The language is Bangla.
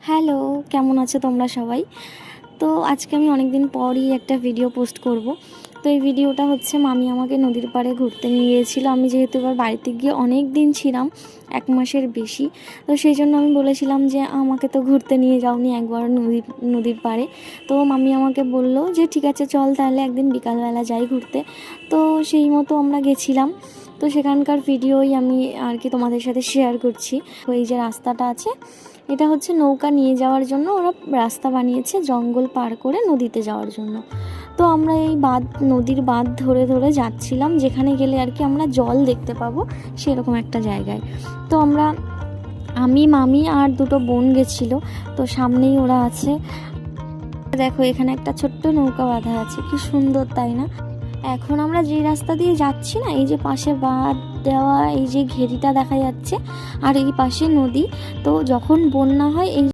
হ্যালো, কেমন আছো তোমরা সবাই? তো আজকে আমি অনেক দিন পরই একটা ভিডিও পোস্ট করব। তো এই ভিডিওটা হচ্ছে মামি আমাকে নদীর পাড়ে ঘুরতে নিয়ে গিয়েছিলো। আমি যেহেতু এবার বাড়িতে গিয়ে অনেক দিন ছিলাম, 1 মাসের বেশি, তো সেই জন্য আমি বলেছিলাম যে আমাকে তো ঘুরতে নিয়ে যাওনি একবার নদীর পাড়ে। তো মামি আমাকে বলল যে ঠিক আছে চল তাহলে একদিন বিকালবেলা যাই ঘুরতে। তো সেই মতো আমরা গেছিলাম। তো সেখানকার ভিডিওই আমি আর কি তোমাদের সাথে শেয়ার করছি। এই যে রাস্তাটা আছে, এটা হচ্ছে নৌকা নিয়ে যাওয়ার জন্য ওরা রাস্তা বানিয়েছে, জঙ্গল পার করে নদীতে যাওয়ার জন্য। তো আমরা এই নদীর বাঁধ ধরে ধরে যাচ্ছিলাম, যেখানে গেলে আর কি আমরা জল দেখতে পাবো সেরকম একটা জায়গায়। তো আমি মামি আর 2টো বোন গেছিলো। তো সামনেই ওরা আছে। দেখো এখানে একটা ছোট্ট নৌকা বাঁধা আছে, কি সুন্দর তাই না? এখন আমরা যে রাস্তা দিয়ে যাচ্ছি না, এই যে পাশে বাঁধ দেওয়া, এই যে ঘেরিটা দেখা যাচ্ছে, আর এই পাশে নদী। তো যখন বন্যা হয় এই